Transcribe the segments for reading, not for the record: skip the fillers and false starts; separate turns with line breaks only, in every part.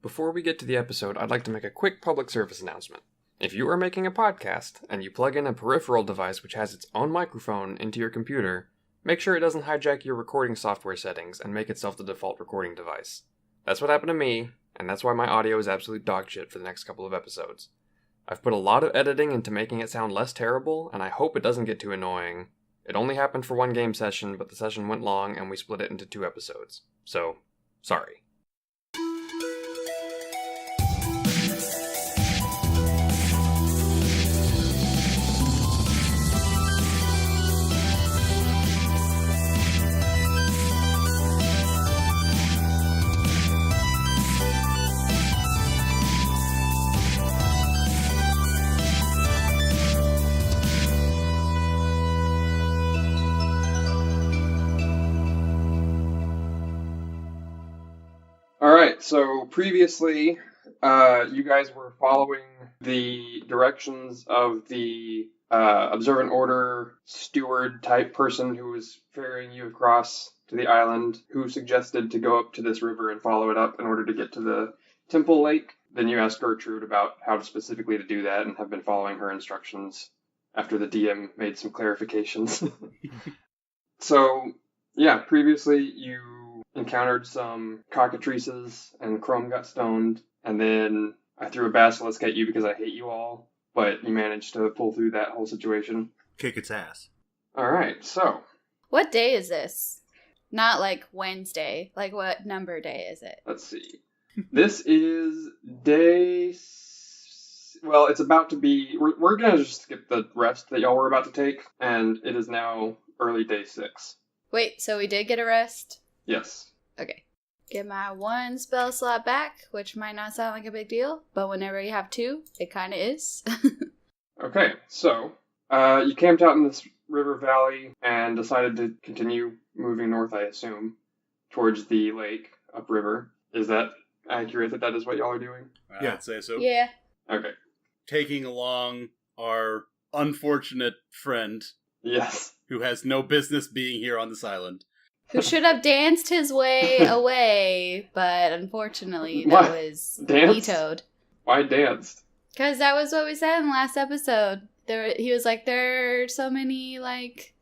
Before we get to the episode, I'd like to make a quick public service announcement. If you are making a podcast, and you plug in a peripheral device which has its own microphone into your computer, make sure it doesn't hijack your recording software settings and make itself the default recording device. That's what happened to me, and that's why my audio is absolute dog shit for the next couple of episodes. I've put a lot of editing into making it sound less terrible, and I hope it doesn't get too annoying. It only happened for one game session, but the session went long and we split it into 2 episodes. So, sorry. Alright, so previously, you guys were following the directions of the Observant Order steward type person who was ferrying you across to the island, who suggested to go up to this river and follow it up in order to get to the Temple Lake. Then you asked Gertrude about how specifically to do that and have been following her instructions after the DM made some clarifications. So, yeah, previously you encountered some cockatrices and Chrome got stoned, and then I threw a basilisk at you because I hate you all, but you managed to pull through that whole situation.
Kick its ass.
Alright, so.
What day is this? Not like Wednesday. Like what number day is it?
Let's see. This is day... Well, it's about to be... We're going to just skip the rest that y'all were about to take, and it is now early day 6.
Wait, so we did get a rest?
Yes.
Okay. Get my 1 spell slot back, which might not sound like a big deal, but whenever you have 2, it kind of is.
Okay, so you camped out in this river valley and decided to continue moving north, I assume, towards the lake upriver. Is that accurate that is what y'all are doing?
Yeah, I'd say so.
Yeah.
Okay.
Taking along our unfortunate friend.
Yes.
Who has no business being here on this island.
Who should have danced his way away, but unfortunately that was vetoed.
Why danced?
Because that was what we said in the last episode. He was like, there are so many, like...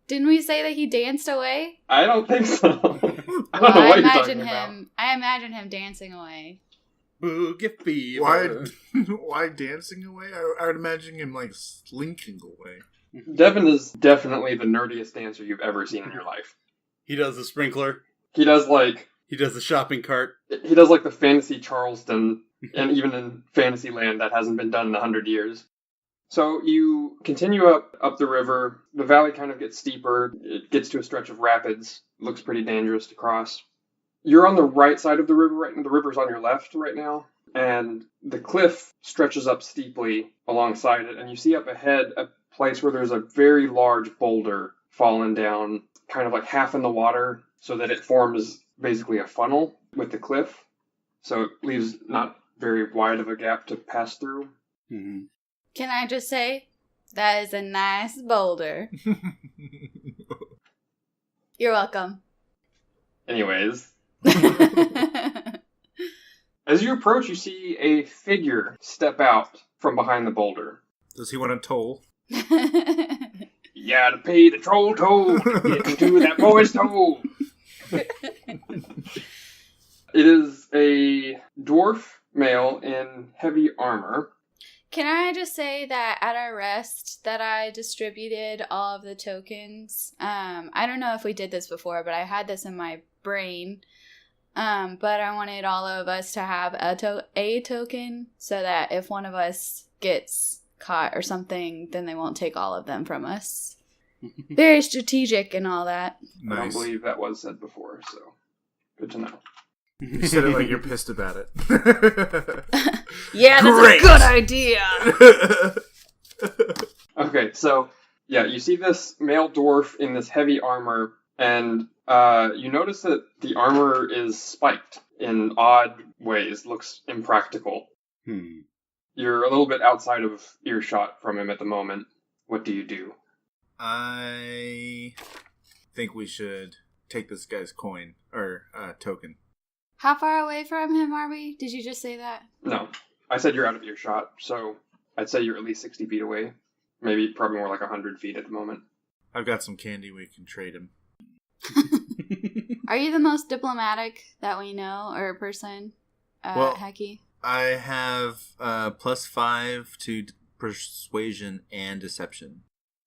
Didn't we say that he danced away?
I don't think so. I don't know what you're talking about.
I imagine him dancing away.
Boogie fever.
Why dancing away? I would imagine him, like, slinking away.
Devin is definitely the nerdiest dancer you've ever seen in your life.
He does the sprinkler.
He does
the shopping cart.
He does like the fantasy Charleston, and even in Fantasyland that hasn't been done in 100 years. So you continue up the river. The valley kind of gets steeper. It gets to a stretch of rapids. It looks pretty dangerous to cross. You're on the right side of the river right now. The river's on your left right now. And the cliff stretches up steeply alongside it. And you see up ahead a place where there's a very large boulder fallen down, kind of like half in the water, so that it forms basically a funnel with the cliff. So it leaves not very wide of a gap to pass through.
Mm-hmm.
Can I just say, that is a nice boulder. You're welcome.
Anyways. As you approach, you see a figure step out from behind the boulder.
Does he want a toll?
You gotta pay the troll toll to get into that boy's toll. It is a dwarf male in heavy armor.
Can I just say that at our rest that I distributed all of the tokens? I don't know if we did this before, but I had this in my brain. But I wanted all of us to have a token so that if one of us gets caught or something, then they won't take all of them from us. Very strategic and all that.
Nice.
I don't believe that was said before, so good to know.
You said it like you're pissed about it.
Yeah, that's Great. A good idea!
Okay, so, yeah, you see this male dwarf in this heavy armor, and you notice that the armor is spiked in odd ways. Looks impractical. You're a little bit outside of earshot from him at the moment. What do you do?
I think we should take this guy's coin, or token.
How far away from him are we? Did you just say that?
No, I said you're out of earshot, so I'd say you're at least 60 feet away. Maybe probably more like 100 feet at the moment.
I've got some candy we can trade him.
Are you the most diplomatic that we know, or person, Hecky?
I have +5 to persuasion and deception.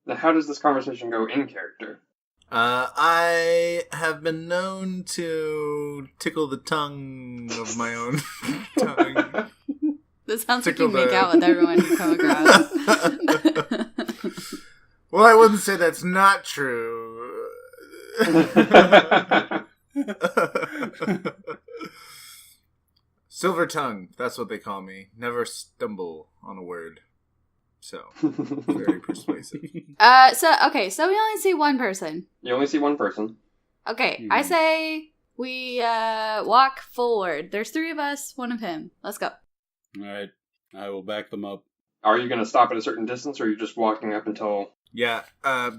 Now, how does this conversation go in character?
I have been known to tickle the tongue of my own tongue.
This sounds like you make out with everyone you come across.
Well, I wouldn't say that's not true. Silver tongue, that's what they call me. Never stumble on a word. So, very persuasive.
So we only see one person.
You only see one person.
Okay, I say we walk forward. There's 3 of us, 1 of him. Let's go.
Alright, I will back them up.
Are you going to stop at a certain distance, or are you just walking up until...
Yeah,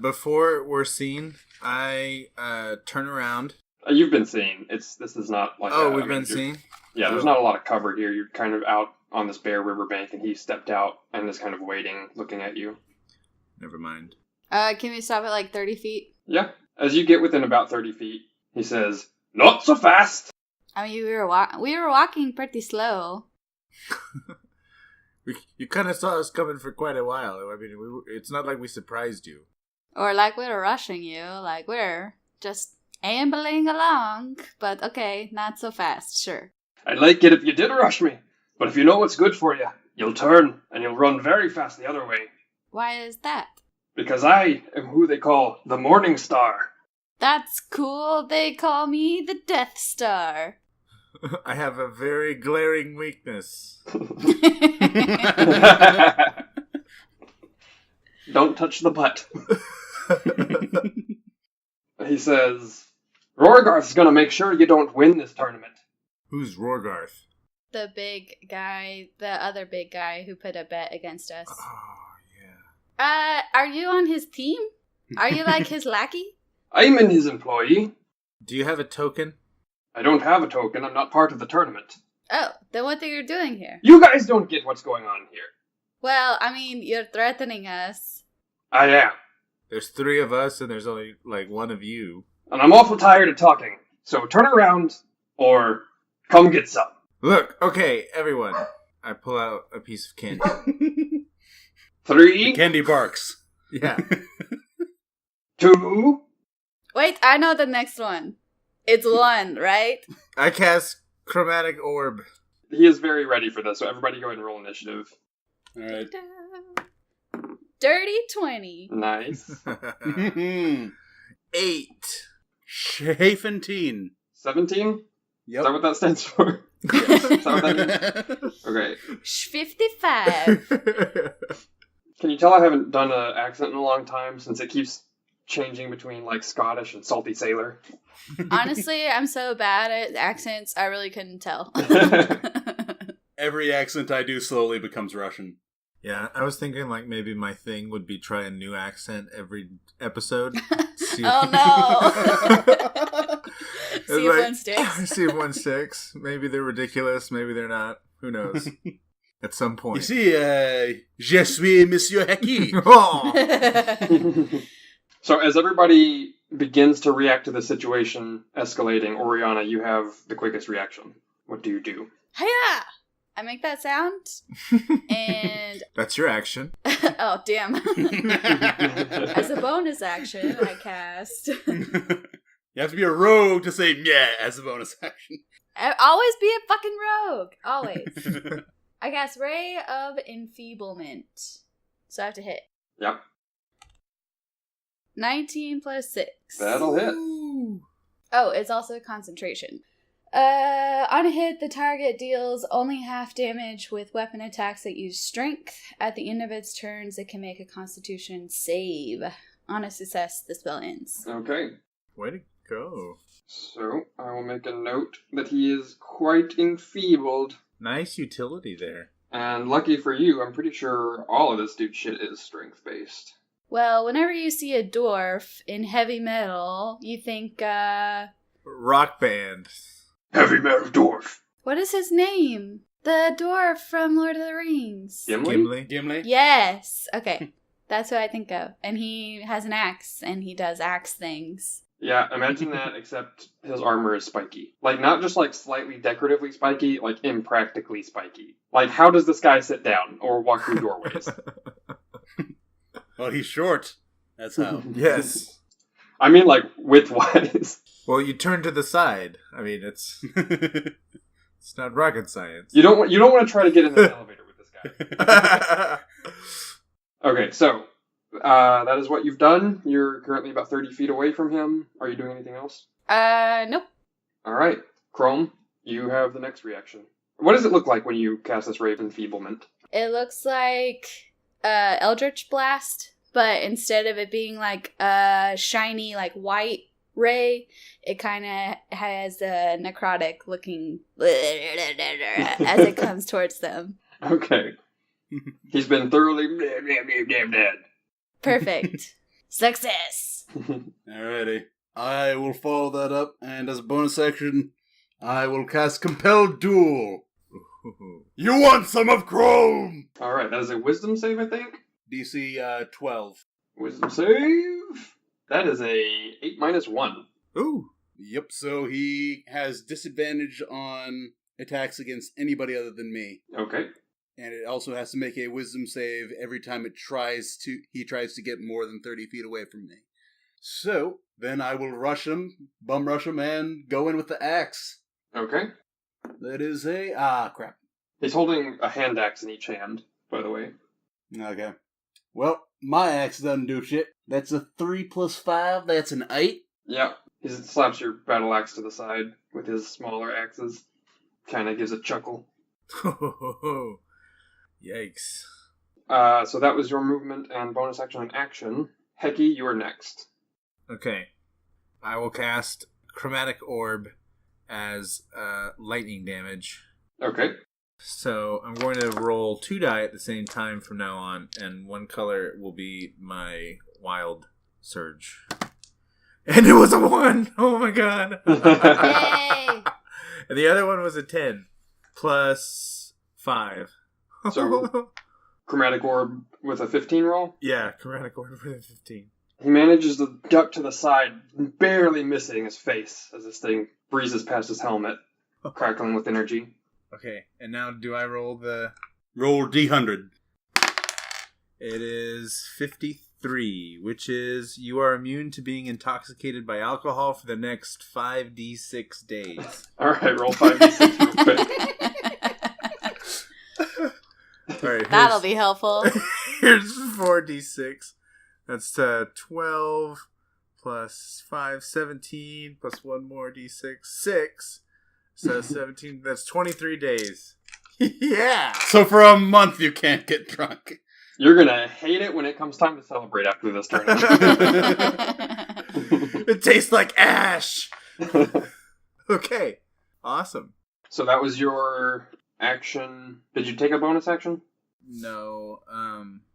before we're seen, I turn around.
You've been seen. This is not like...
We've been seen?
Yeah, there's not a lot of cover here. You're kind of out on this bare riverbank, and he stepped out and is kind of waiting, looking at you.
Never mind.
Can we stop at like 30 feet?
Yeah. As you get within about 30 feet, he says, "Not so fast!"
I mean, we were walking pretty slow.
You kind of saw us coming for quite a while. I mean, it's not like we surprised you.
Or like we were rushing you. Like we're just ambling along. But okay, not so fast, sure.
I'd like it if you did rush me, but if you know what's good for you, you'll turn, and you'll run very fast the other way.
Why is that?
Because I am who they call the Morning Star.
That's cool. They call me the Death Star.
I have a very glaring weakness.
Don't touch the butt. He says, "Rorgarth's gonna make sure you don't win this tournament."
Who's Rorgarth?
The big guy, the other big guy who put a bet against us.
Oh, yeah.
Are you on his team? Are you like his lackey?
I'm in his employee.
Do you have a token?
I don't have a token. I'm not part of the tournament.
Oh, then what are you doing here?
You guys don't get what's going on here.
Well, I mean, you're threatening us.
I am.
There's 3 of us, and there's only, 1 of you.
And I'm awful tired of talking. So turn around, or come get some.
Look, okay, everyone. I pull out a piece of candy.
3.
Candy barks.
Yeah.
2.
Wait, I know the next one. It's 1, right?
I cast Chromatic Orb.
He is very ready for this, so everybody go ahead and roll initiative.
Alright.
Dirty 20.
Nice.
8.
Chafentine.
17?
Yep.
Is that what that stands for? Is that what that means? Okay.
55.
Can you tell I haven't done an accent in a long time, since it keeps changing between, Scottish and salty sailor?
Honestly, I'm so bad at accents, I really couldn't tell.
Every accent I do slowly becomes Russian.
Yeah, I was thinking maybe my thing would be try a new accent every episode.
Oh no! See if one sticks.
See if one sticks. Maybe they're ridiculous, maybe they're not. Who knows? At some point.
You see, je suis Monsieur Hecky.
Oh!
So as everybody begins to react to the situation escalating, Oriana, you have the quickest reaction. What do you do?
Hiya! I make that sound, and...
That's your action.
Oh, damn. As a bonus action, I cast...
You have to be a rogue to say yeah as a bonus action.
Always be a fucking rogue. Always. I cast Ray of Enfeeblement. So I have to hit.
Yep.
19 plus 6.
That'll hit.
Oh, it's also concentration. On a hit, the target deals only half damage with weapon attacks that use strength. At the end of its turns, it can make a constitution save. On a success, the spell ends.
Okay.
Way to go.
So, I will make a note that he is quite enfeebled.
Nice utility there.
And lucky for you, I'm pretty sure all of this dude shit is strength-based.
Well, whenever you see a dwarf in heavy metal, you think,
Rock band.
Heavy metal dwarf.
What is his name? The dwarf from Lord of the Rings.
Gimli?
Gimli?
Yes. Okay. That's what I think of. And he has an axe, and he does axe things.
Yeah, imagine that, except his armor is spiky. Like, not just, like, slightly decoratively spiky, like, impractically spiky. Like, how does this guy sit down or walk through doorways?
Well, he's short. That's how.
Yes.
I mean, like, width-wise.
Well, you turn to the side. I mean, it's not rocket science.
You don't want to try to get in the elevator with this guy. Okay, so that is what you've done. You're currently about 30 feet away from him. Are you doing anything else?
Nope.
All right, Chrome, you have the next reaction. What does it look like when you cast this Ray of Enfeeblement?
It looks like Eldritch Blast, but instead of it being like a shiny, like white ray, it kind of has a necrotic looking as it comes towards them.
Okay. He's been thoroughly dead.
Perfect. Success.
Alrighty. I will follow that up, and as a bonus action, I will cast Compelled Duel. You want some of Chrome?
All right, that is a wisdom save, I think.
DC 12.
Wisdom save. That is a 8-1.
Ooh.
Yep, so he has disadvantage on attacks against anybody other than me.
Okay.
And it also has to make a wisdom save every time he tries to get more than 30 feet away from me. So, then I will bum rush him, and go in with the axe.
Okay.
That is crap.
He's holding a hand axe in each hand, by the way.
Okay. Well, my axe doesn't do shit. That's a 3 plus 5, that's an 8.
Yeah. He slaps your battle axe to the side with his smaller axes. Kind of gives a chuckle.
Yikes.
So that was your movement and bonus action and action. Hecky, you are next.
Okay. I will cast Chromatic Orb as lightning damage.
Okay.
So I'm going to roll 2 die at the same time from now on, and one color will be my Wild Surge. And it was a 1! Oh my god!
Yay!
And the other one was a 10. Plus 5.
So, Chromatic Orb with a 15 roll?
Yeah, Chromatic Orb with a 15.
He manages to duck to the side, barely missing his face as this thing breezes past his helmet, crackling with energy.
Okay, and now do I roll the...
Roll D100.
It is 53, which is you are immune to being intoxicated by alcohol for the next 5d6 days.
Alright, roll 5d6 real quick.
All right,
That'll be helpful.
Here's 4d6. That's 12 plus 5, 17, plus 1 more d6, 6. So 17, that's 23 days. Yeah!
So for a month you can't get drunk.
You're gonna hate it when it comes time to celebrate after this tournament.
It tastes like ash! Okay, awesome.
So that was your action. Did you take a bonus action?
No,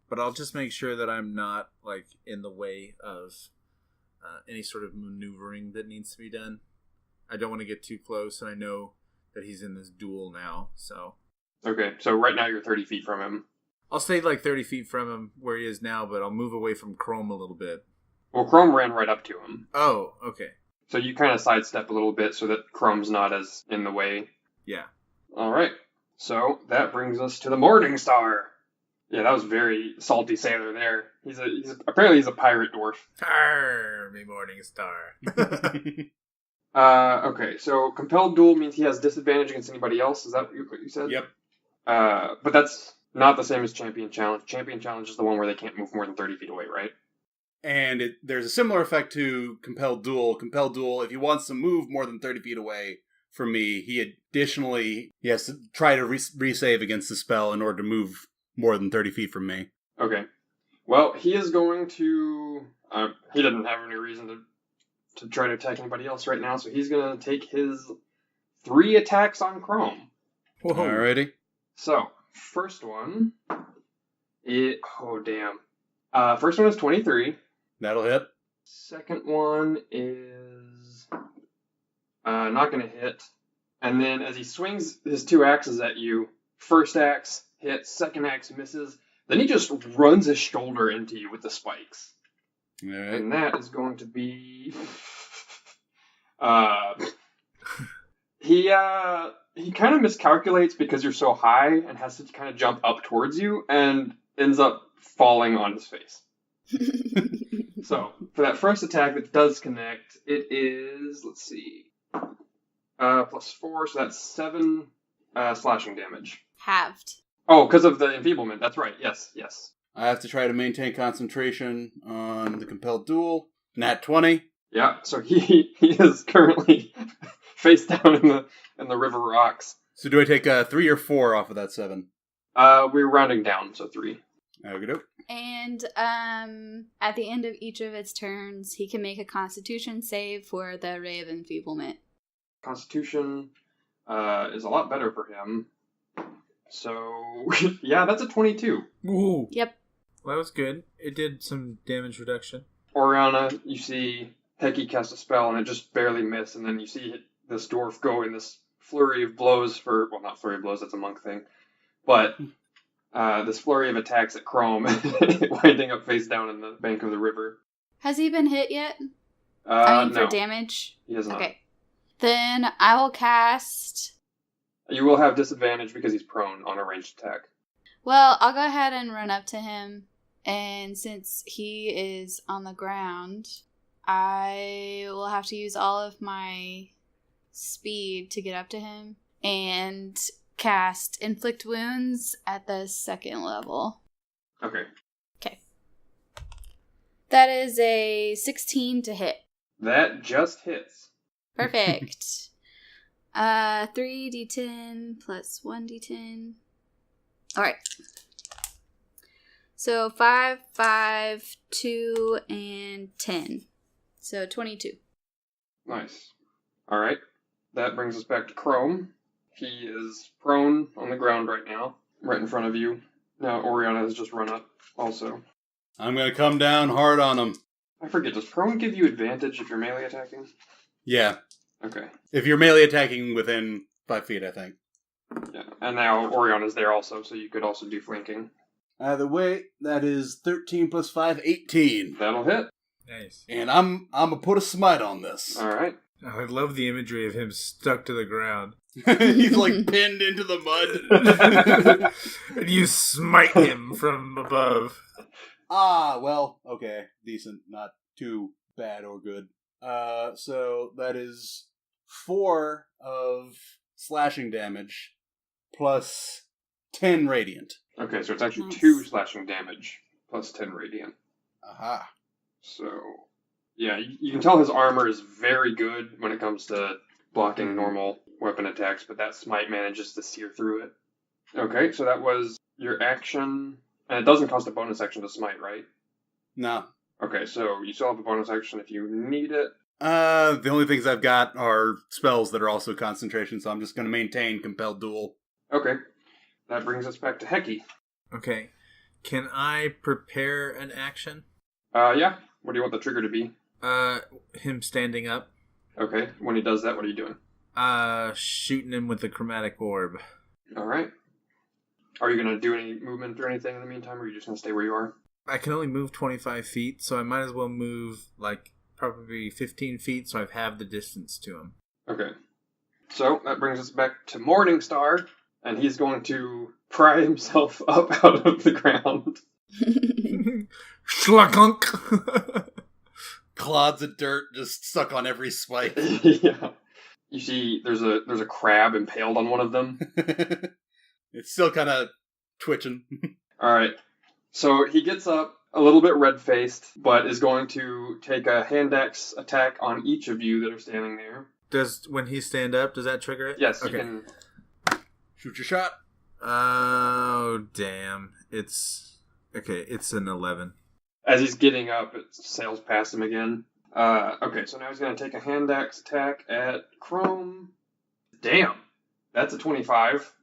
but I'll just make sure that I'm not, like, in the way of any sort of maneuvering that needs to be done. I don't want to get too close, and I know that he's in this duel now, so...
Okay, so right now you're 30 feet from him.
I'll stay, like, 30 feet from him where he is now, but I'll move away from Chrome a little bit.
Well, Chrome ran right up to him.
Oh, okay.
So you kind of sidestep a little bit so that Chrome's not as in the way.
Yeah.
Alright, so that brings us to the Morning Star. Yeah, that was very salty sailor there. Apparently he's a pirate dwarf.
Arr, me Morning Star.
Okay, so Compelled Duel means he has disadvantage against anybody else. Is that what you said?
Yep.
But that's not the same as Champion Challenge. Champion Challenge is the one where they can't move more than 30 feet away, right?
And there's a similar effect to Compelled Duel. Compelled Duel, if he wants to move more than 30 feet away from me, he has to try to resave against the spell in order to move more than 30 feet from me.
Okay. Well, he is going to... he doesn't have any reason to try to attack anybody else right now, so he's going to take his 3 attacks on Chrome.
Whoa.
Alrighty.
So, first one... oh, damn. First one is 23.
That'll hit.
Second one is... not going to hit. And then as he swings his 2 axes at you, first axe hits, second axe misses. Then he just runs his shoulder into you with the spikes.
All right.
And that is going to be... He kind of miscalculates because you're so high and has to kind of jump up towards you and ends up falling on his face. So, for that first attack that does connect, it is, let's see, +4, so that's 7 slashing damage.
Halved.
Oh, because of the enfeeblement, that's right, yes.
I have to try to maintain concentration on the compelled duel. Nat 20.
Yeah, so he is currently face down in the river rocks.
So do I take 3 or 4 off of that 7?
We're rounding down, so 3.
Okey-doke.
And at the end of each of its turns, he can make a Constitution save for the Ray of Enfeeblement.
Constitution is a lot better for him. So, yeah, that's a 22.
Ooh.
Yep.
Well, that was good. It did some damage reduction.
Oriana, you see Heki cast a spell and it just barely missed, and then you see this dwarf go in this flurry of blows well, not flurry of blows, that's a monk thing, but this flurry of attacks at Chrome, winding up face down in the bank of the river.
Has he been hit yet? For
No,
damage?
he has not.
Okay. Then I will cast...
You will have disadvantage because he's prone on a ranged attack.
Well, I'll go ahead and run up to him. And since he is on the ground, I will have to use all of my speed to get up to him and cast Inflict Wounds at the 2nd level.
Okay.
Okay. That is a 16 to hit.
That just hits.
Perfect. 3d10 plus 1d10. Alright. So 5, 5, 2, and 10. So 22.
Nice. Alright. That brings us back to Chrome. He is prone on the ground right now, right in front of you. Now Oriana has just run up also.
I'm going to come down hard on him.
I forget, does prone give you advantage if you're melee attacking?
Yeah.
Okay.
If you're melee attacking within 5 feet, I think.
Yeah, and now Oriana's there also, so you could also do flanking.
Either way, that is 13 plus 5, 18.
That'll hit.
Nice.
And I'm going to put a smite on this.
Alright.
I love the imagery of him stuck to the ground.
He's like pinned into the mud.
And you smite him from above.
Well, okay. Decent. Not too bad or good. So that is 4 of slashing damage plus 10 radiant.
Okay, so it's actually
Nice.
2 slashing damage plus 10 radiant.
Aha.
So, yeah, you can tell his armor is very good when it comes to blocking normal weapon attacks, but that smite manages to sear through it. Okay, so that was your action, and it doesn't cost a bonus action to smite, right?
No.
Okay, so you still have a bonus action if you need it.
The only things I've got are spells that are also concentration, so I'm just going to maintain Compelled Duel.
Okay, that brings us back to Heki.
Okay. Can I prepare an action?
Yeah, what do you want the trigger to be?
Him standing up.
Okay, when he does that, what are you doing?
Shooting him with the chromatic orb.
Alright. Are you going to do any movement or anything in the meantime, or are you just going to stay where you are?
I can only move 25 feet, so I might as well move, probably 15 feet, so I've halved the distance to him.
Okay. So, that brings us back to Morningstar, and he's going to pry himself up out of the ground.
Schlagunk!
Clods of dirt just stuck on every spike.
Yeah. You see, there's a crab impaled on one of them.
It's still kind of twitching.
Alright. So, he gets up, a little bit red-faced, but is going to take a hand axe attack on each of you that are standing there.
When he stand up, does that trigger it?
Yes,
Okay.
you can...
Shoot your shot.
Oh, damn. It's an 11.
As he's getting up, it sails past him again. Okay, so now he's going to take a hand axe attack at Chrome. Damn! That's a 25.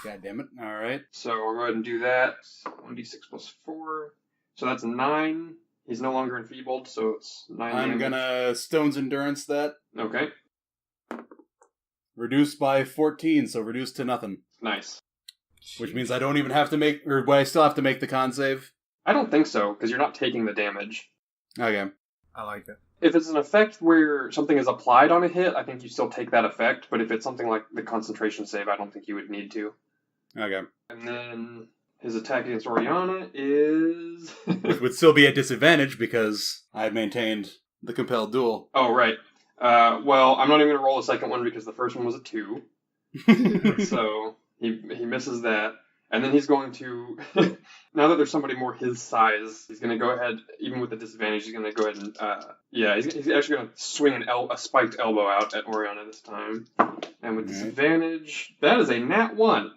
God damn it. All right.
So we'll go ahead and do that. 1d6 plus 4. So that's 9. He's no longer enfeebled, so it's 9
I'm
damage.
going to Stone's Endurance that.
Okay.
Reduced by 14, so reduced to nothing.
Nice.
Which means I don't even have to make, or I still have to make the con save?
I don't think so, because you're not taking the damage.
Okay.
I like it.
If it's an effect where something is applied on a hit, I think you still take that effect, but if it's something like the concentration save, I don't think you would need to.
Okay.
And then his attack against Oriana is...
Which would still be at disadvantage because I had maintained the compelled duel.
Oh, right. Well, I'm not even going to roll a second one because the first one was a 2. So he misses that. And then he's going to, now that there's somebody more his size, he's going to go ahead, even with the disadvantage, he's going to go ahead and, he's actually going to swing a spiked elbow out at Oriana this time. And with disadvantage, that is a nat 1.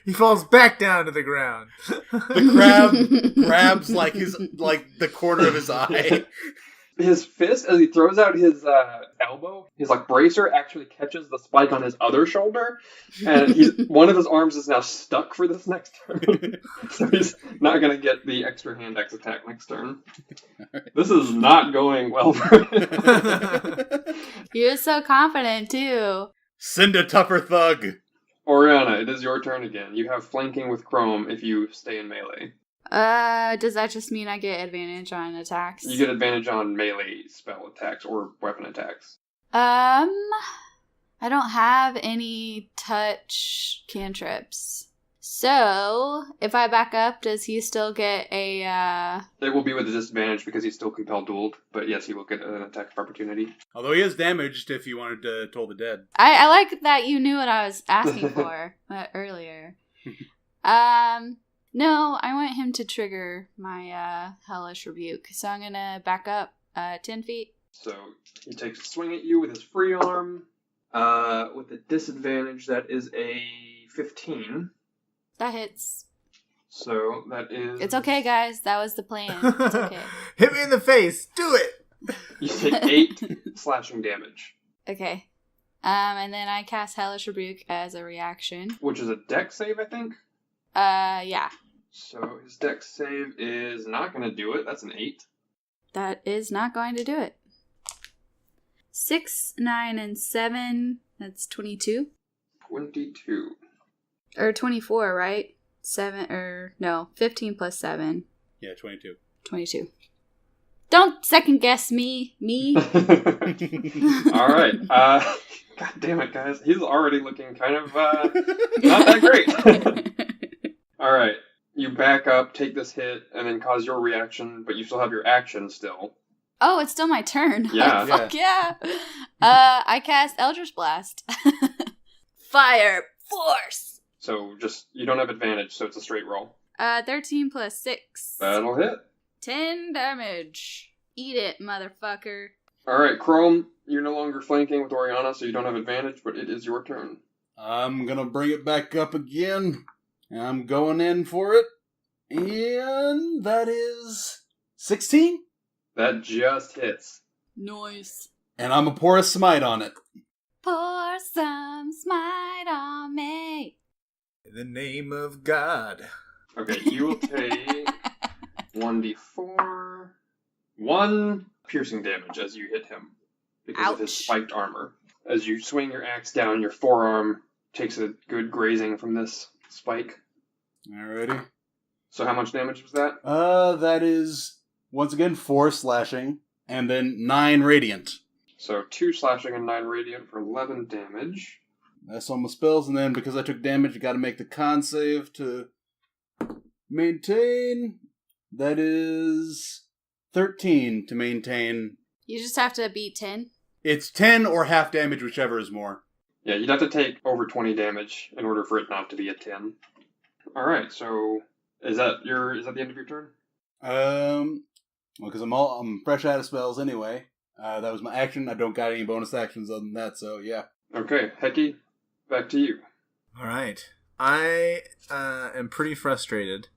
He falls back down to the ground.
The crab grabs like the corner of his eye.
His fist, as he throws out his elbow, his bracer actually catches the spike on his other shoulder, and one of his arms is now stuck for this next turn. So he's not going to get the extra hand X attack next turn. This is not going well for him.
He was so confident too.
Send a tougher thug.
Oriana, it is your turn again. You have flanking with Chrome if you stay in melee.
Does that just mean I get advantage on attacks?
You get advantage on melee spell attacks or weapon attacks.
I don't have any touch cantrips. So, if I back up, does he still get a,
It will be with a disadvantage because he's still compelled dueled, but yes, he will get an attack of opportunity.
Although he is damaged if you wanted to toll the dead.
I like that you knew what I was asking for earlier. No, I want him to trigger my Hellish Rebuke, so I'm gonna back up 10 feet.
So he takes a swing at you with his free arm. With a disadvantage, that is a 15.
That hits.
So that is...
It's okay, guys. That was the plan. It's okay.
Hit me in the face. Do it.
You take 8 slashing damage.
Okay. And then I cast Hellish Rebuke as a reaction.
Which is a dex save, I think?
Yeah.
So his dex save is not going to do it. That's an 8.
That is not going to do it. 6, 9, and 7. That's 22.
22.
Or 24, right? 15 plus 7.
Yeah, 22.
22. Don't second guess me.
All right. God damn it, guys. He's already looking kind of not that great. All right. You back up, take this hit, and then cause your reaction, but you still have your action still.
Oh, it's still my turn.
Yeah.
Fuck yeah. I cast Eldritch Blast. Fire. Force.
So you don't have advantage, so it's a straight roll.
13 plus 6.
That'll hit.
10 damage. Eat it, motherfucker.
Alright, Chrome, you're no longer flanking with Oriana, so you don't have advantage, but it is your turn.
I'm gonna bring it back up again. I'm going in for it. And that is 16?
That just hits.
Nice.
And I'm a pour a smite on it.
Pour some smite on me.
In the name of God.
Okay, you will take 1d4. 1 piercing damage as you hit him. Because of his spiked armor. As you swing your axe down, your forearm takes a good grazing from this spike.
Alrighty.
So how much damage was that?
That is, once again, 4 slashing, and then 9 radiant.
So 2 slashing and 9 radiant for 11 damage.
That's all my spells, and then because I took damage, I gotta make the con save to maintain. That is 13 to maintain.
You just have to beat 10?
It's 10 or half damage, whichever is more.
Yeah, you'd have to take over 20 damage in order for it not to be a 10. Alright, so is that the end of your turn?
Well, because I'm fresh out of spells anyway. That was my action. I don't got any bonus actions other than that, so yeah.
Okay, Heki, back to you.
All right. I am pretty frustrated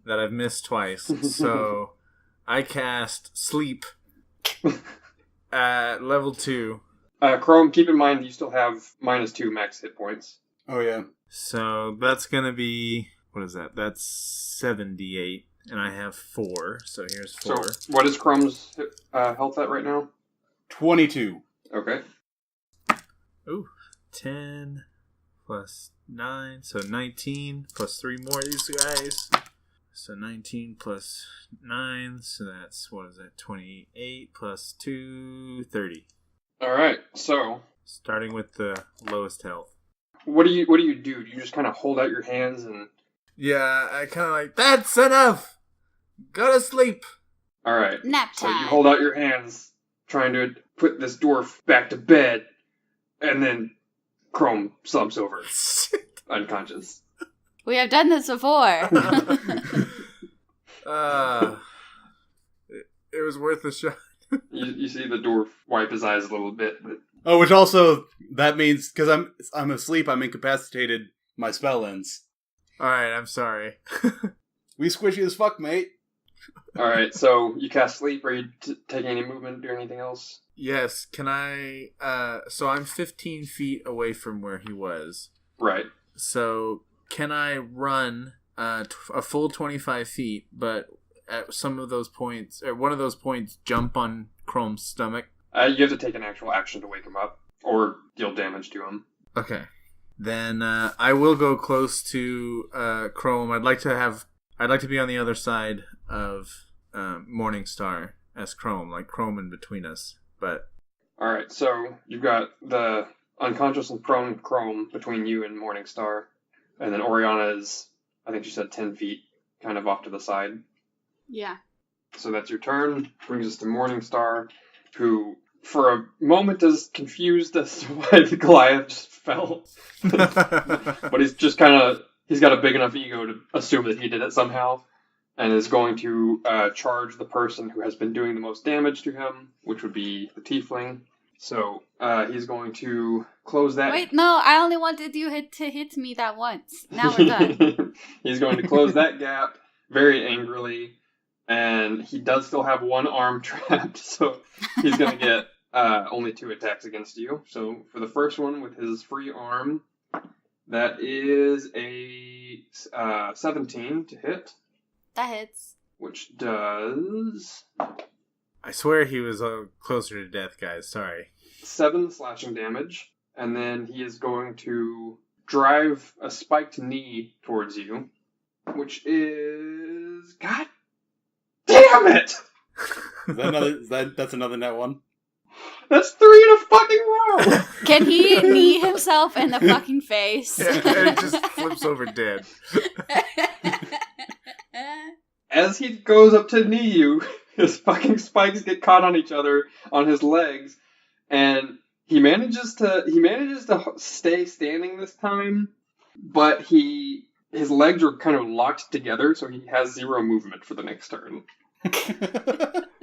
that I've missed twice, so I cast Sleep at level 2.
Chrome, keep in mind you still have -2 max hit points.
Oh, yeah.
So that's going to be, what is that? That's 78, and I have 4, so here's 4.
So what is Chrome's health at right now?
22.
Okay.
Ooh, 10 plus 9, so 19 plus 3 more of these guys. So 19 plus 9, so that's, 28 plus 2, 30.
All right. So
Starting with the lowest health.
what do you do? Do you just kind of hold out your hands and?
Yeah, I kind of like, that's enough! Go to sleep!
All right.
Nap
So you
time.
hold out your hands, trying to put this dwarf back to bed, and then Chrome slumps over, unconscious.
We have done this before.
It was worth a shot.
You see the dwarf wipe his eyes a little bit, but
Oh, which also, that means, because I'm asleep, I'm incapacitated, my spell ends.
Alright, I'm sorry.
We squishy as fuck, mate.
all right. So you cast sleep. Are you taking any movement? Do anything else?
Yes, can I... so I'm 15 feet away from where he was.
Right.
So can I run a full 25 feet, but at some of those points, or one of those points, jump on Chrome's stomach?
You have to take an actual action to wake him up, or deal damage to him.
Okay. Then I will go close to Chrome. I'd like to be on the other side of Morningstar as Chrome, like Chrome in between us. But
All right. So you've got the unconscious and prone Chrome between you and Morningstar, and then Oriana is, I think she said 10 feet, kind of off to the side.
Yeah.
So that's your turn. Brings us to Morningstar, who for a moment is confused as to why the Goliath just fell. But he's just he's got a big enough ego to assume that he did it somehow, and is going to charge the person who has been doing the most damage to him, which would be the Tiefling. So he's going to close that.
Wait, no, I only wanted you to hit me that once. Now we're done.
He's going to close that gap very angrily, and he does still have one arm trapped, so he's going to get only 2 attacks against you. So for the first one with his free arm, that is a 17 to hit,
That hits.
which does
I swear he was closer to death, guys. Sorry.
7 slashing damage, and then he is going to drive a spiked knee towards you, which is... God damn it!
That's another net one.
That's 3 in a fucking row!
Can he knee himself in the fucking face?
And it just flips over dead.
As he goes up to knee you, his fucking spikes get caught on each other on his legs, and he manages to stay standing this time, but his legs are kind of locked together, so he has 0 movement for the next turn.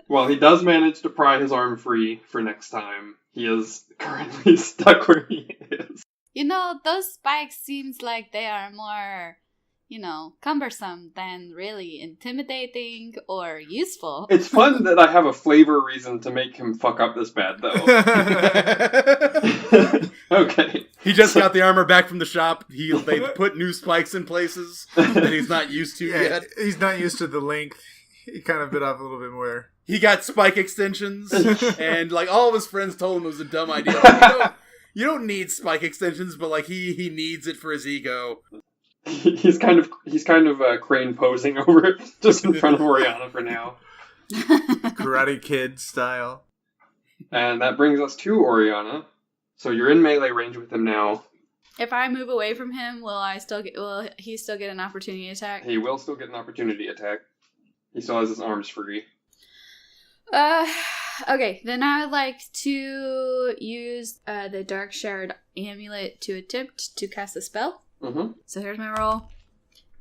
Well, he does manage to pry his arm free for next time. He is currently stuck where he is.
You know, those spikes seems like they are more, cumbersome than really intimidating or useful.
It's fun that I have a flavor reason to make him fuck up this bad, though. Okay.
He just got the armor back from the shop. They put new spikes in places that he's not used to yet.
He's not used to the length. He kind of bit off a little bit more.
He got spike extensions, and all of his friends told him it was a dumb idea. You don't need spike extensions, but he needs it for his ego.
He's kind of crane posing over it, just in front of Oriana for now.
Karate
Kid style.
And that brings us to Oriana. So you're in melee range with him now.
If I move away from him, will he still get an opportunity attack?
He will still get an opportunity attack. He still has his arms free.
Okay, then I would like to use the Dark Shard Amulet to attempt to cast a spell.
Mm-hmm.
So here's my roll.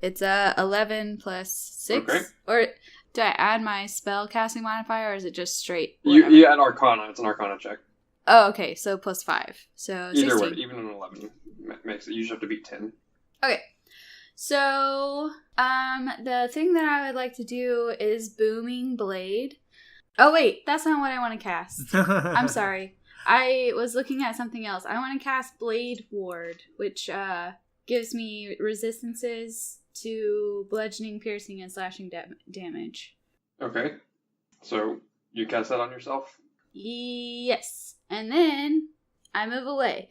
It's 11 plus 6.
Okay.
Or do I add my spell casting modifier, or is it just straight?
You add Arcana. It's an Arcana check.
Oh, okay, so plus 5. So
Either
16.
way, even an 11 makes it. You just have to beat 10.
Okay. So, the thing that I would like to do is Booming Blade. Oh, wait, that's not what I want to cast. I'm sorry. I was looking at something else. I want to cast Blade Ward, which gives me resistances to bludgeoning, piercing, and slashing damage.
Okay. So you cast that on yourself?
Yes. And then I move away.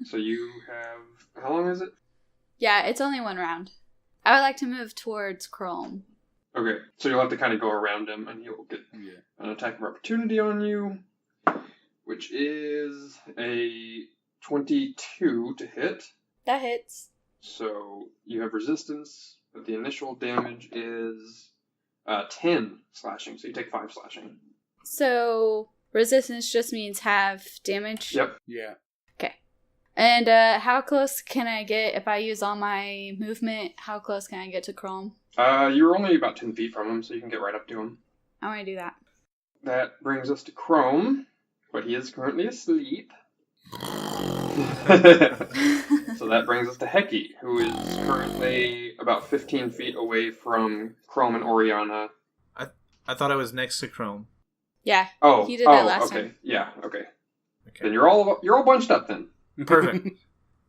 So you have... How long is it?
Yeah, it's only 1 round. I would like to move towards Chrome.
Okay, so you'll have to kind of go around him, and he'll get an attack of opportunity on you, which is a 22 to hit.
That hits.
So you have resistance, but the initial damage is 10 slashing, so you take 5 slashing.
So resistance just means half damage?
Yep.
Yeah.
Okay. And how close can I get, if I use all my movement, how close can I get to Chrome?
You're only about 10 feet from him, so you can get right up to him.
I want to do that.
That brings us to Chrome, but he is currently asleep. So that brings us to Heki, who is currently about 15 feet away from Chrome and Oriana.
I thought I was next to Chrome.
Yeah.
Oh,
he did that last
okay.
time.
Yeah, okay.
Okay.
Then you're all bunched up then.
Perfect.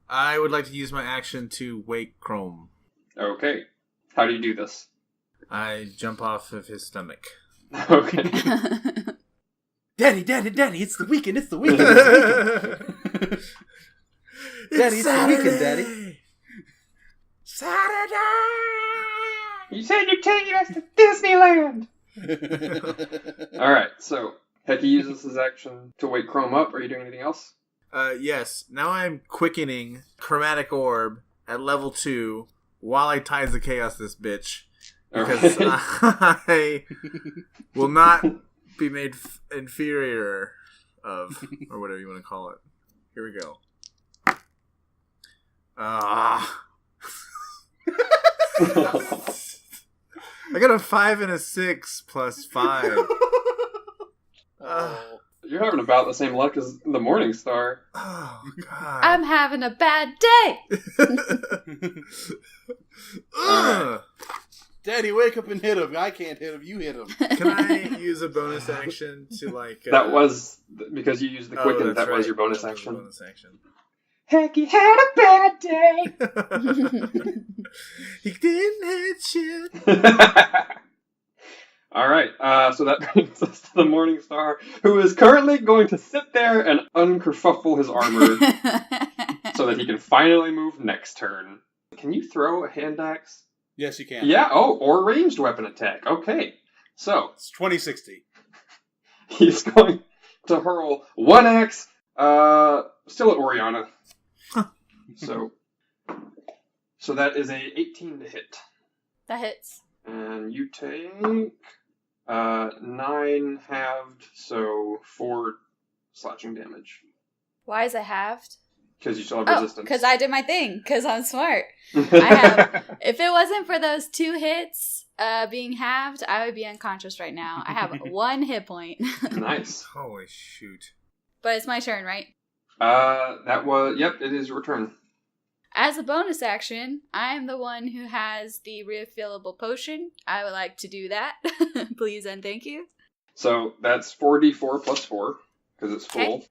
I would like to use my action to wake Chrome.
Okay. How do you do this?
I jump off of his stomach.
Okay.
Daddy, it's the weekend, it's the weekend. Daddy, it's the weekend, Daddy.
Saturday!
You said you're taking us to Disneyland! Alright, so Heki uses his action to wake Chrome up. Are you doing anything else?
Yes. Now I'm quickening Chromatic Orb at level 2 while I Tides the Chaos this bitch. Because I will not be made inferior of, or whatever you want to call it. Here we go. I got a 5 and a 6 plus 5.
You're having about the same luck as the Morning Star.
Oh, God.
I'm having a bad day!
Daddy, wake up and hit him. I can't hit him. You hit him.
Can I use a bonus action to, like...
That was, because you used the Quicken,
that's
that was
right.
your bonus
That was
action.
a bonus action.
Heki had a bad day!
He didn't hit shit.
Alright, so that brings us to the Morning Star, who is currently going to sit there and unkerfuffle his armor so that he can finally move next turn. Can you throw a hand axe?
Yes, you can.
Yeah, or ranged weapon attack. Okay, so
It's 2060.
he's going to hurl one axe, still at Oriana. So that is a 18 to hit.
That hits.
And you take 9 halved, so 4 slashing damage.
Why is it halved?
Because you still have
Oh,
resistance.
because I did my thing. Because I'm smart. If it wasn't for those 2 hits being halved, I would be unconscious right now. I have 1 hit point.
Nice.
Holy shoot.
But it's my turn, right?
Yep, it is your turn.
As a bonus action, I'm the one who has the refillable potion. I would like to do that. Please and thank you.
So that's 4d4 plus 4, because it's full.
Okay.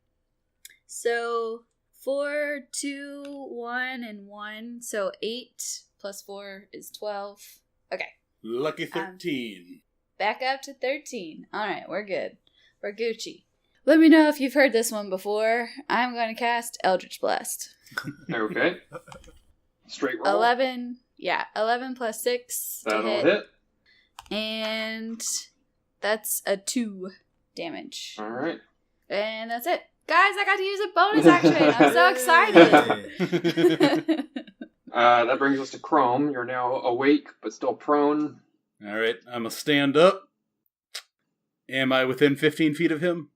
So 4, 2, 1, and 1. So 8 plus 4 is 12. Okay.
Lucky 13.
Back up to 13. Alright, we're good. We're Gucci. Let me know if you've heard this one before. I'm going to cast Eldritch Blast.
Okay. Straight roll.
11. Yeah, 11 plus 6 to
That'll hit.
And that's a 2 damage.
Alright.
And that's it. Guys, I got to use a bonus action. I'm so excited.
That brings us to Chrome. You're now awake, but still prone.
All right, I'm going to stand up. Am I within 15 feet of him?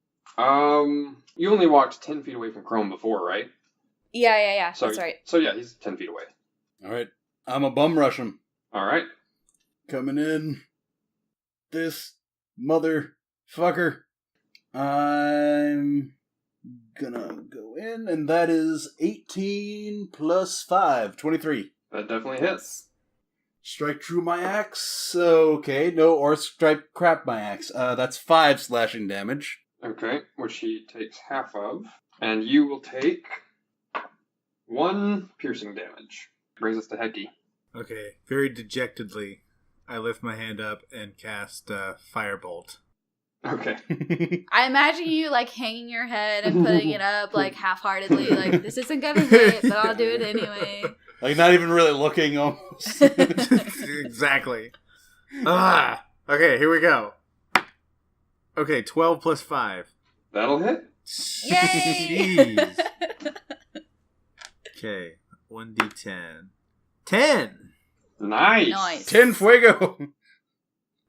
You only walked 10 feet away from Chrome before, right?
Yeah.
So,
that's right.
So yeah, he's 10 feet away.
All right, I'm a bum rush him.
Alright.
Coming in. This motherfucker. I'm gonna go in, and that is 18 plus 5, 23.
That definitely hits.
Strike true my axe. Okay, no, or strike crap my axe. That's 5 slashing damage.
Okay, which he takes half of. And you will take 1 piercing damage. Brings us to Heki.
Okay, very dejectedly, I lift my hand up and cast Firebolt.
Okay.
I imagine you like hanging your head and putting it up like half-heartedly, like this isn't gonna hit, but I'll do it anyway.
Like not even really looking almost.
Exactly. Okay, here we go. Okay, 12 plus 5.
That'll hit.
Yay!
Jeez. Okay, 1d10. 10!
Nice.
10 fuego.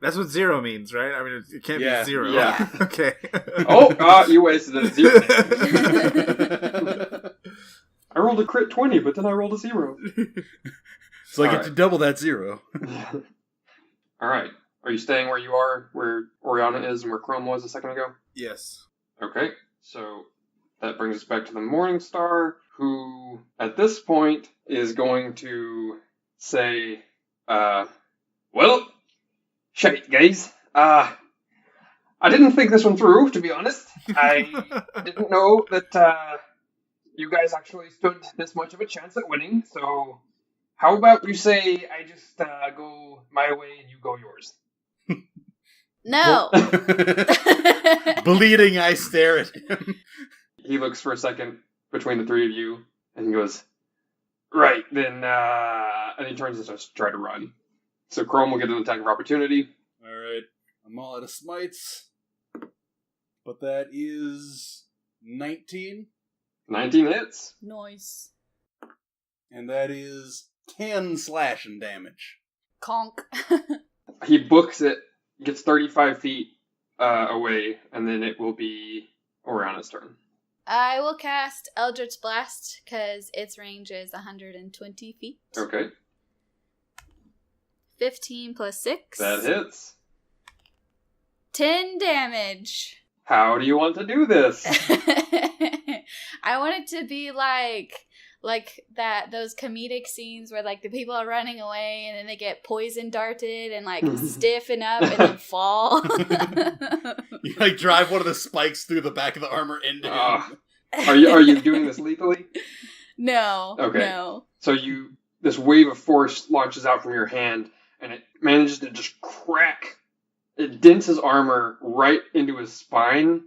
That's what 0 means, right? I mean, it can't
Yeah.
be 0.
Yeah.
Okay.
Oh, you wasted a 0. I rolled a crit 20, but then I rolled a 0.
So I get
Alright.
to double that 0.
Alright. Are you staying where you are, where Oriana is and where Chrome was a second ago?
Yes.
Okay. So that brings us back to the Morning Star, who at this point is going to say, well, shite, guys. I didn't think this one through, to be honest. I didn't know that you guys actually stood this much of a chance at winning, so how about you say I just go my way and you go yours?
No.
Bleeding, I stare at him.
He looks for a second between the three of you, and he goes, right, then, and he turns and starts to try to run. So Chrome will get an attack of opportunity.
Alright, I'm all out of smites. But that is 19.
19 hits.
Nice.
And that is 10 slashing damage.
Conk.
He books it, gets 35 feet away, and then it will be Oriana's turn.
I will cast Eldritch Blast because its range is 120 feet.
Okay,
15 plus 6.
that hits.
10 damage.
How do you want to do this?
I want it to be like those comedic scenes where like the people are running away and then they get poison darted and like stiffen up and then fall.
You like drive one of the spikes through the back of the armor into him.
Are you doing this lethally?
No.
Okay.
No.
So this wave of force launches out from your hand, and it manages to just crack. It dents his armor right into his spine,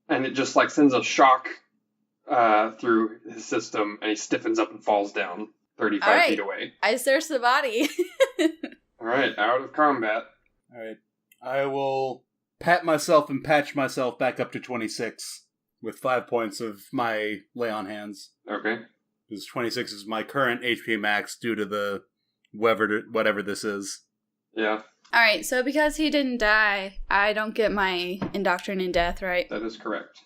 and it just like sends a shock through his system, and he stiffens up and falls down 35 feet away.
I search the body.
All right, out of combat.
Alright, I will pat myself and patch myself back up to 26 with 5 points of my lay on hands.
Okay.
Because 26 is my current HP max due to the whatever this is.
Yeah,
Alright, so because he didn't die, I don't get my Indoctrine in Death, right?
that is correct.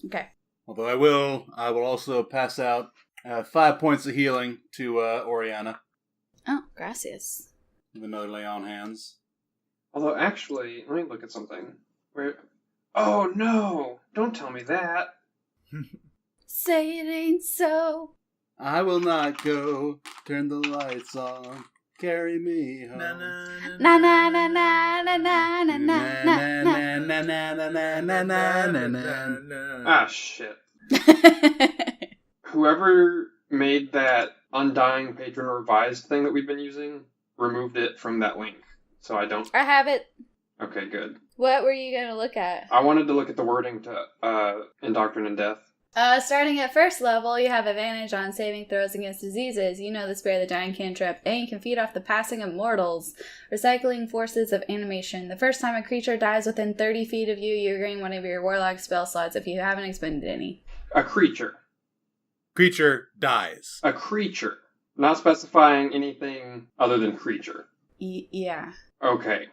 Okay.
Although I will also pass out 5 points of healing to Oriana
Oh, gracias.
with another lay on hands.
Although, actually, let me look at something. Where? Oh, no! Don't tell me that.
Say it ain't so.
I will not go. Turn the lights on. Carry me home.
Na na na na na na na na na.
Ah, shit. Whoever made that Undying Patron Revised thing that we've been using removed it from that link. So I don't...
I have it.
Okay, good.
What were you going to look at?
I wanted to look at the wording to Indoctrine in Death.
Starting at first level, you have advantage on saving throws against diseases. You know the Spare the Dying cantrip, and you can feed off the passing of mortals. Recycling forces of animation. The first time a creature dies within 30 feet of you, you gain one of your warlock spell slots if you haven't expended any.
A creature.
Creature dies.
A creature. Not specifying anything other than creature.
Yeah.
Okay.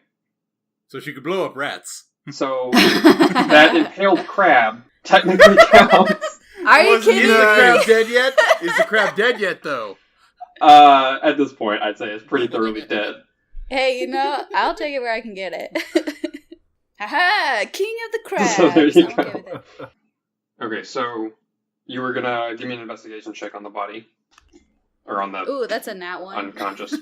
So she could blow up rats.
So, that impaled crab technically counts.
Are you kidding
Is
me?
the crab dead yet? Is the crab dead yet, though?
At this point, I'd say it's pretty thoroughly dead.
Hey, you know, I'll take it where I can get it. Haha, king of the crabs.
So there you
I'm
go.
okay with it.
Okay, so you were gonna give me an investigation check on the body. Or on the
Ooh, that's a nat one.
unconscious.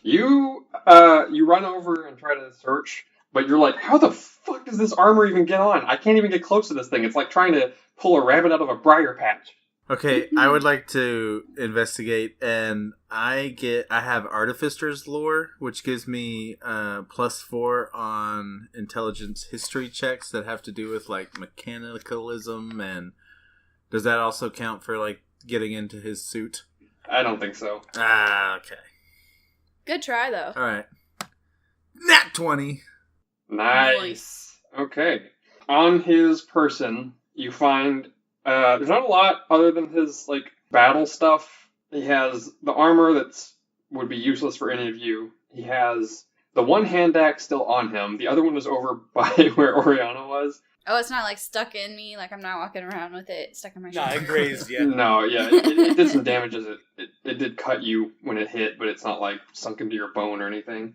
You run over and try to search, but you're like, how the fuck does this armor even get on? I can't even get close to this thing. It's like trying to pull a rabbit out of a briar patch.
Okay, I would like to investigate, and I have Artificer's Lore, which gives me +4 on intelligence history checks that have to do with like mechanicalism, and does that also count for like getting into his suit?
I don't think so.
Okay.
Good try, though.
All right. Nat 20.
Nice. Okay. On his person, you find there's not a lot other than his like battle stuff. He has the armor that's would be useless for any of you. He has the one hand axe still on him. The other one was over by where Oriana was.
Oh, it's not like stuck in me, like I'm not walking around with it stuck in my
Nah,
shoulder.
it grazed you.
No, yeah, it did some damage as it did cut you when it hit, but it's not like sunk into your bone or anything.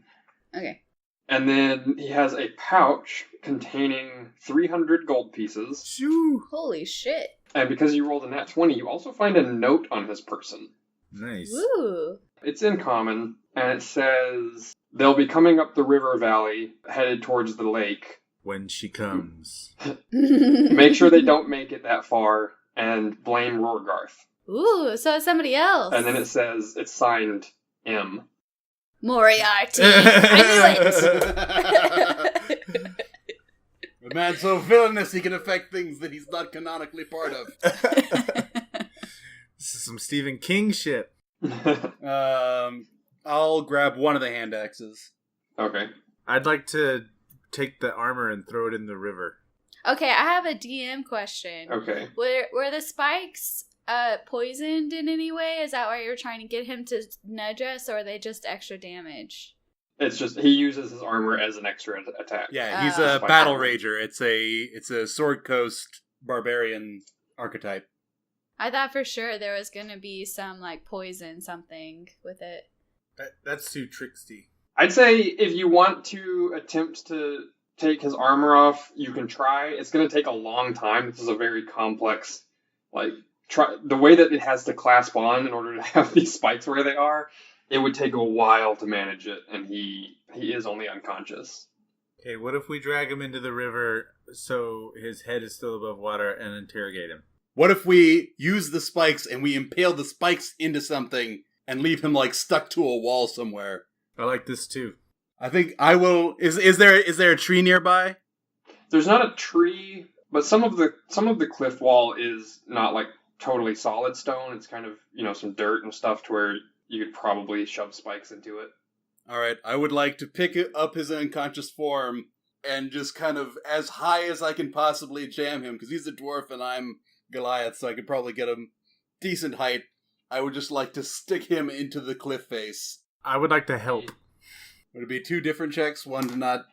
Okay.
And then he has a pouch containing 300 gold pieces.
Shoo.
Holy shit.
And because you rolled a nat 20, you also find a note on his person.
Nice.
Woo.
It's in common, and it says, they'll be coming up the river valley, headed towards the lake.
When she comes.
Make sure they don't make it that far, and blame Rorgarth.
Ooh, so it's somebody else.
And then it says, it's signed M.
Moriarty. I knew it.
A man so villainous he can affect things that he's not canonically part of.
This is some Stephen King shit.
I'll grab one of the hand axes.
Okay.
I'd like to take the armor and throw it in the river.
Okay, I have a DM question.
Okay.
Were the spikes poisoned in any way? Is that why you're trying to get him to nudge us, or are they just extra damage?
It's just, he uses his armor as an extra attack.
Yeah, he's
Oh.
a battle rager. It's a Sword Coast barbarian archetype.
I thought for sure there was gonna be some like poison something with it.
That's too tricksy.
I'd say if you want to attempt to take his armor off, you can try. It's going to take a long time. This is a very complex, like, the way that it has to clasp on in order to have these spikes where they are, it would take a while to manage it, and he is only unconscious.
Okay, what if we drag him into the river so his head is still above water and interrogate him?
What if we use the spikes and we impale the spikes into something and leave him like stuck to a wall somewhere?
I like this too.
I think I will. Is there a tree nearby?
There's not a tree, but some of the cliff wall is not like totally solid stone. It's kind of, some dirt and stuff to where you could probably shove spikes into it.
All right, I would like to pick up his unconscious form and just kind of as high as I can possibly jam him, because he's a dwarf and I'm Goliath, so I could probably get him decent height. I would just like to stick him into the cliff face.
I would like to help.
Would it be 2 different checks? One to not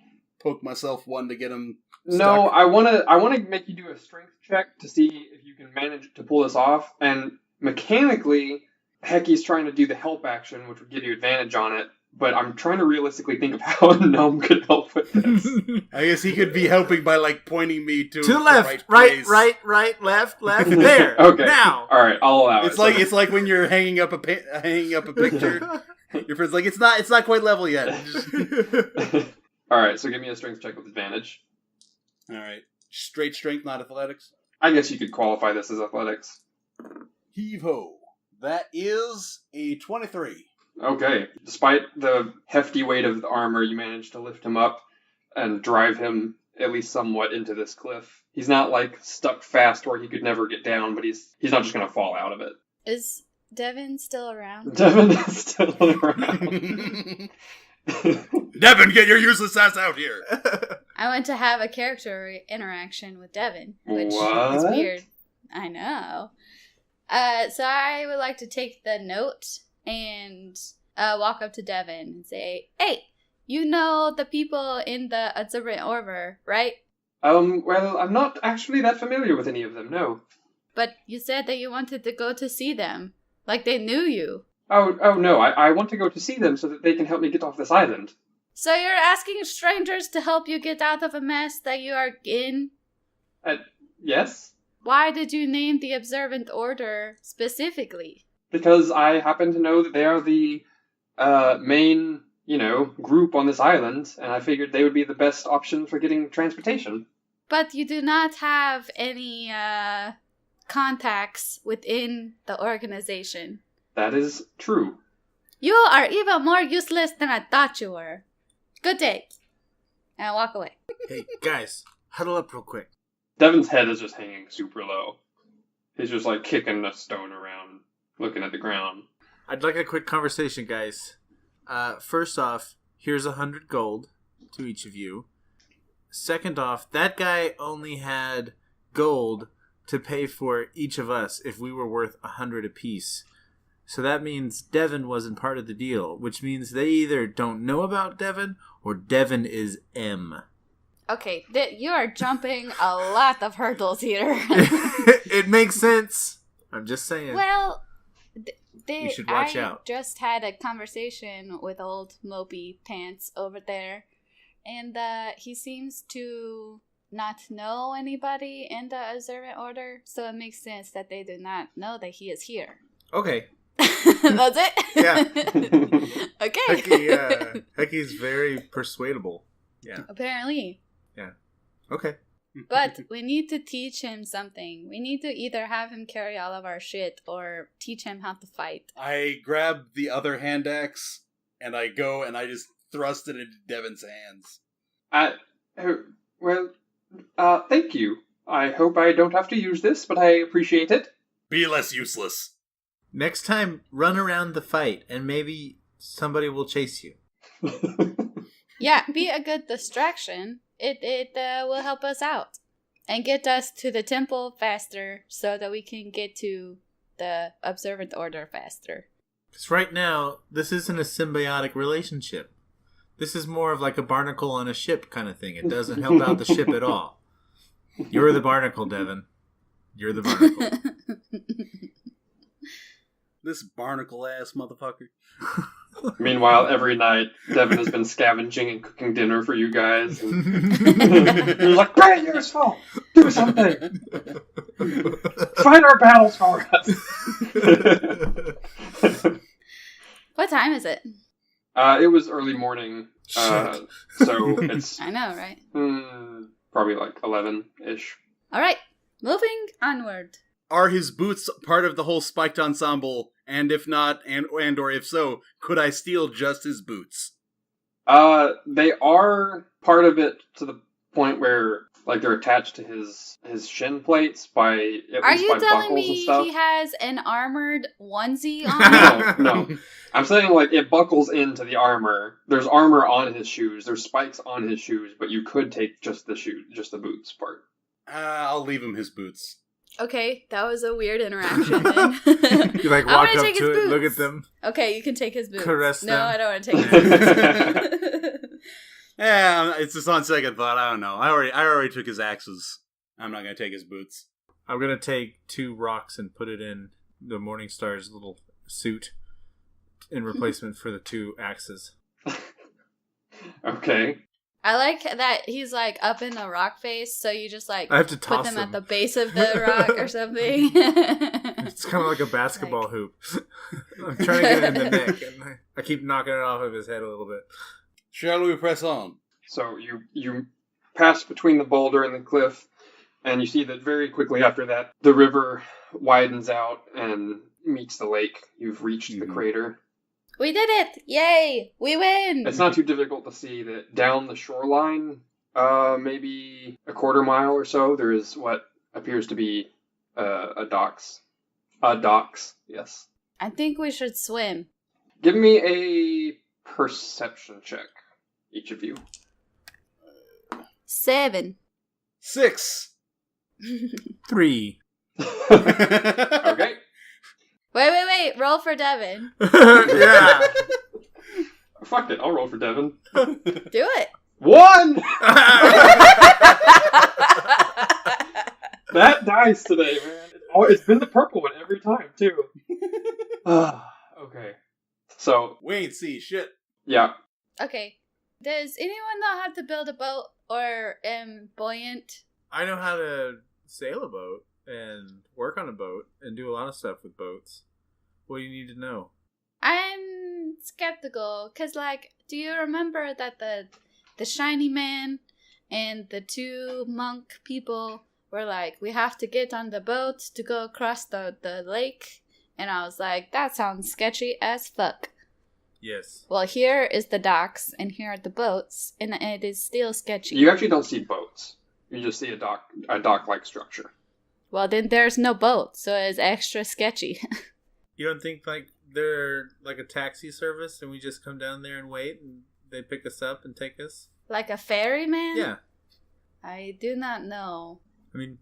poke myself, one to get him stuck?
No, I want to make you do a strength check to see if you can manage to pull this off. And mechanically, Hecky's trying to do the help action, which would give you advantage on it. But I'm trying to realistically think of how a gnome could help with this.
I guess he could be helping by like pointing me to
the
the
left,
right, place.
right, left, there.
Okay.
Now.
All right, I'll allow
It's
it.
like
So-
it's like when you're hanging up a picture. Your friend's like, it's not quite level yet.
All right, so give me a strength check with advantage.
All right, straight strength, not athletics.
I guess you could qualify this as athletics.
Heave ho! That is a 23.
Okay. Despite the hefty weight of the armor, you managed to lift him up and drive him at least somewhat into this cliff. He's not like stuck fast where he could never get down, but he's not just going to fall out of it.
Is Devin still around?
Devin is still around.
Devin, get your useless ass out here!
I went to have a character interaction with Devin, which is
What?
weird. I know. So I would like to take the note and walk up to Devin and say, "Hey, you know the people in the Observant Order, right?
Well, I'm not actually that familiar with any of them, no.
But you said that you wanted to go to see them, like they knew you.
Oh no, I want to go to see them so that they can help me get off this island.
So you're asking strangers to help you get out of a mess that you are in?
Yes?
Why did you name the Observant Order specifically?
Because I happen to know that they are the main, group on this island, and I figured they would be the best option for getting transportation.
But you do not have any contacts within the organization.
That is true.
You are even more useless than I thought you were. Good day. And I walk away.
Hey, guys, huddle up real quick.
Devin's head is just hanging super low. He's just like kicking a stone around, looking at the ground.
I'd like a quick conversation, guys. First off, here's 100 gold to each of you. Second off, that guy only had gold to pay for each of us if we were worth 100 apiece. So that means Devin wasn't part of the deal, which means they either don't know about Devin or Devin is M.
Okay, you are jumping a lot of hurdles here.
It makes sense. I'm just saying.
Well,
you should watch out.
Just had a conversation with old Mopey Pants over there, and he seems to not know anybody in the observant order, so it makes sense that they do not know that he is here.
Okay.
That's it?
Yeah.
Okay.
Hecky's very persuadable. Yeah.
Apparently.
Yeah. Okay.
But we need to teach him something. We need to either have him carry all of our shit or teach him how to fight.
I grab the other hand axe and I go and I just thrust it into Devin's hands.
Thank you. I hope I don't have to use this, but I appreciate it.
Be less useless.
Next time, run around the fight and maybe somebody will chase you.
Yeah, be a good distraction. It will help us out and get us to the temple faster so that we can get to the observant order faster.
Because right now, this isn't a symbiotic relationship. This is more of like a barnacle on a ship kind of thing. It doesn't help out the ship at all. You're the barnacle, Devin. You're the barnacle.
This barnacle-ass motherfucker.
Meanwhile, every night, Devin has been scavenging and cooking dinner for you guys. And you're like, great, you're useful. Do something. Fight our battles for us.
What time is it?
It was early morning. So it's...
I know, right?
Probably like 11-ish.
All right, moving onward.
Are his boots part of the whole spiked ensemble? And if not, and or if so, could I steal just his boots?
They are part of it to the point where, like, they're attached to his shin plates by at
Are
least
you
by
telling
buckles and
me
stuff.
he has an armored onesie on?
No. I'm saying, like, it buckles into the armor. There's armor on his shoes. There's spikes on his shoes, but you could take just the boots part.
I'll leave him his boots.
Okay, that was a weird interaction then.
You like walk up to it, look at them.
Okay, you can take his boots.
Caress them.
No, I don't want to take his boots.
Yeah, it's just on second thought. I don't know. I already took his axes. I'm not gonna take his boots.
I'm gonna take 2 rocks and put it in the Morningstar's little suit in replacement for the 2 axes.
Okay.
I like that he's like up in a rock face, so you just like
I have to
put
toss
them
them
at the base of the rock or something.
It's kind of like a basketball hoop. I'm trying to get it in the neck, and I keep knocking it off of his head a little bit.
Shall we press on?
So you pass between the boulder and the cliff, and you see that very quickly after that, the river widens out and meets the lake. You've reached the crater.
We did it! Yay! We win!
It's not too difficult to see that down the shoreline, maybe a quarter mile or so, there is what appears to be a docks. Docks, yes.
I think we should swim.
Give me a perception check, each of you.
7.
6.
3.
Okay.
Wait. Roll for Devin.
Yeah.
Fuck it, I'll roll for Devin.
Do it.
1! That dice today, man. It's been the purple one every time, too. Okay. So,
We ain't see shit.
yeah.
Okay. Does anyone know how to build a boat or am buoyant?
I know how to sail a boat and work on a boat and do a lot of stuff with boats. What do you need to know?
I'm skeptical, because, like, do you remember that the shiny man and the 2 monk people were like, we have to get on the boat to go across the lake. And I was like, that sounds sketchy as fuck.
Yes.
Well, here is the docks, and here are the boats, and it is still sketchy.
You actually don't see boats. You just see a dock-like structure.
Well, then there's no boat, so it's extra sketchy.
You don't think like they're like a taxi service and we just come down there and wait and they pick us up and take us?
Like a ferryman?
Yeah.
I do not know.
I mean,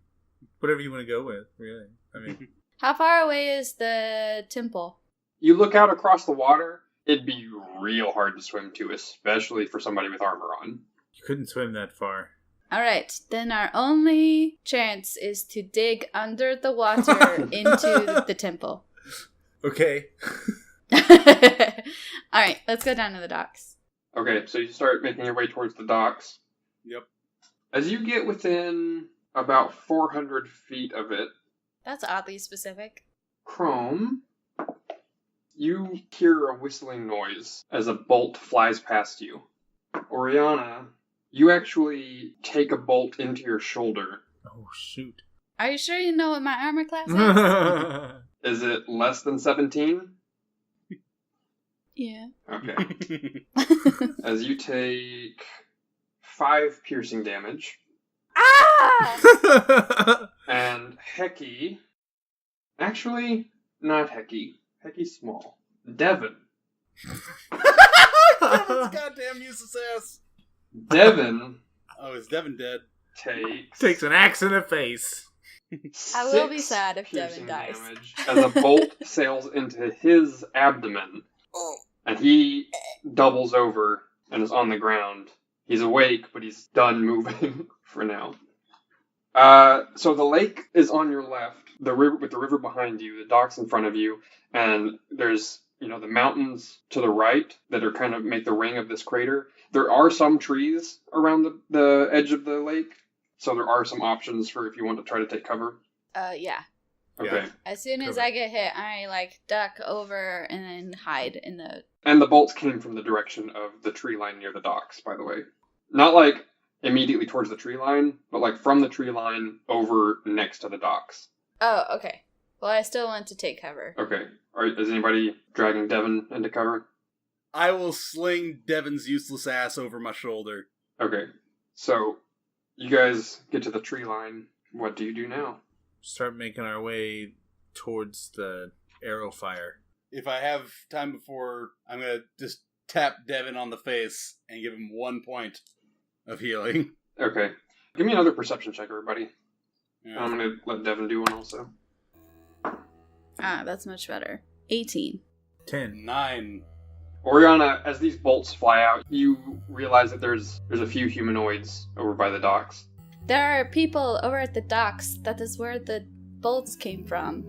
whatever you want to go with, really. I mean,
How far away is the temple?
You look out across the water, it'd be real hard to swim to, especially for somebody with armor on.
you couldn't swim that far.
Alright, then our only chance is to dig under the water into the temple.
Okay.
Alright, let's go down to the docks.
Okay, so you start making your way towards the docks.
Yep.
As you get within about 400 feet of it,
That's oddly specific.
Chrome, you hear a whistling noise as a bolt flies past you. Oriana, you actually take a bolt into your shoulder.
Oh, shoot.
Are you sure you know what my armor class is?
Is it less than 17?
Yeah.
Okay. As you take 5 piercing damage.
Ah!
And Hecky... Actually, not Hecky. Hecky's small. Devin.
Devin's goddamn useless ass.
Devin
Oh, is Devin dead?
Takes an axe in the face.
I will be
6
sad if
piercing
Devin dies.
damage as a bolt sails into his abdomen. And he doubles over and is on the ground. He's awake, but he's done moving for now. So the lake is on your left, the river with the river behind you, the docks in front of you, and there's the mountains to the right that are kind of make the ring of this crater. There are some trees around the edge of the lake, so there are some options for if you want to try to take cover.
Yeah.
Okay.
Yeah.
As soon as I get hit, I duck over and then hide in the...
And the bolts came from the direction of the tree line near the docks, by the way. Not immediately towards the tree line, but from the tree line over next to the docks.
Oh, okay. Well, I still want to take cover.
Okay. Is anybody dragging Devin into cover?
I will sling Devin's useless ass over my shoulder.
Okay. So, you guys get to the tree line. What do you do now?
Start making our way towards the arrow fire.
If I have time before, I'm going to just tap Devin on the face and give him 1 point of healing.
Okay. Give me another perception check, everybody.
Yeah.
I'm going to let Devin do one also.
Ah, that's much better. 18.
10.
9.
Oriana, as these bolts fly out, you realize that there's a few humanoids over by the docks.
There are people over at the docks. That is where the bolts came from.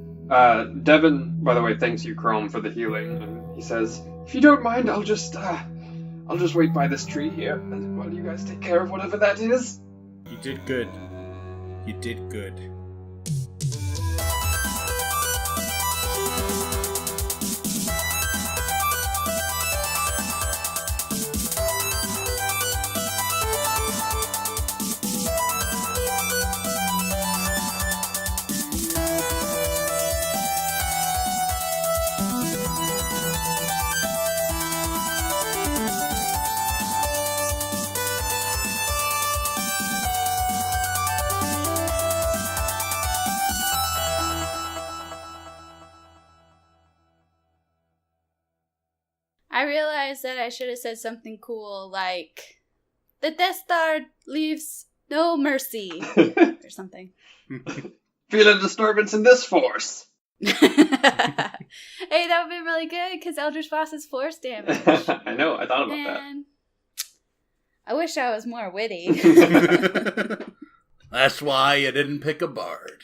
Devin, by the way, thanks you, Chrome, for the healing, and he says, if you don't mind, I'll just wait by this tree here while you guys take care of whatever that is.
You did good. You did good.
I realized that I should have said something cool like, the Death Star leaves no mercy, or something.
Feel a disturbance in this force.
Hey, that would be really good, because Eldritch Boss is force damage.
I know, I thought about
Man, I wish I was more witty.
that.
That's why you didn't pick a bard.